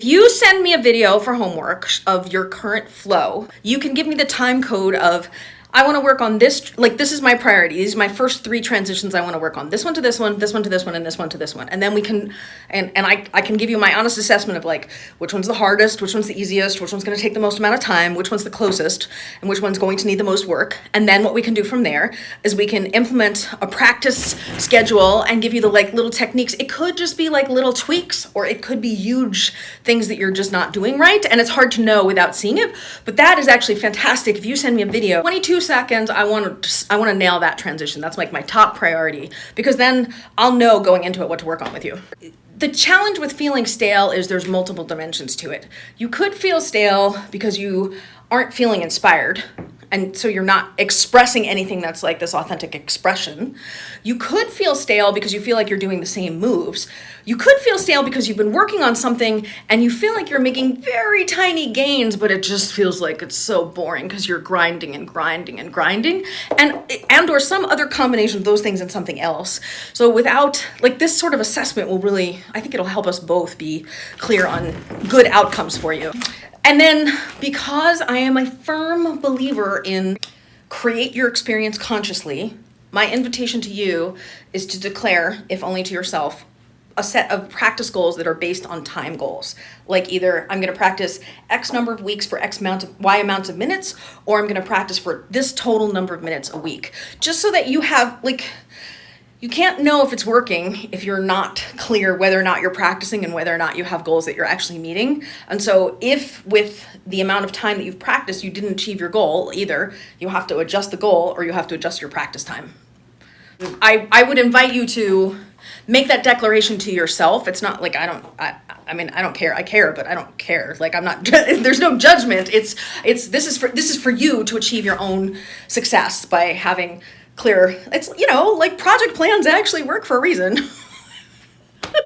If you send me a video for homework of your current flow, you can give me the time code of, I want to work on this, like this is my priority. These are my first 3 transitions I want to work on. This one to this one, this one to this one, and this one to this one. And then we can, and I can give you my honest assessment of like, which one's the hardest, which one's the easiest, which one's going to take the most amount of time, which one's the closest, and which one's going to need the most work. And then what we can do from there is we can implement a practice schedule and give you the like little techniques. It could just be like little tweaks, or it could be huge things that you're just not doing right. And it's hard to know without seeing it, but that is actually fantastic. If you send me a video, 22 seconds, I want to nail that transition. That's like my top priority, because then I'll know going into it what to work on with you. The challenge with feeling stale is there's multiple dimensions to it. You could feel stale because you aren't feeling inspired, and so you're not expressing anything that's like this authentic expression. You could feel stale because you feel like you're doing the same moves. You could feel stale because you've been working on something and you feel like you're making very tiny gains, but it just feels like it's so boring because you're grinding and grinding and grinding, and or some other combination of those things and something else. So without, like, this sort of assessment will really, I think it'll help us both be clear on good outcomes for you. And then, because I am a firm believer in create your experience consciously, my invitation to you is to declare, if only to yourself, a set of practice goals that are based on time goals. Like either I'm going to practice X number of weeks for Y amounts of minutes, or I'm going to practice for this total number of minutes a week. Just so that you have, like, you can't know if it's working if you're not clear whether or not you're practicing and whether or not you have goals that you're actually meeting. And so if with the amount of time that you've practiced, you didn't achieve your goal, either you have to adjust the goal or you have to adjust your practice time. I would invite you to make that declaration to yourself. It's not like I don't care. I care, but I don't care. Like, I'm not, there's no judgment. This is for you to achieve your own success by having clear, it's, like project plans actually work for a reason.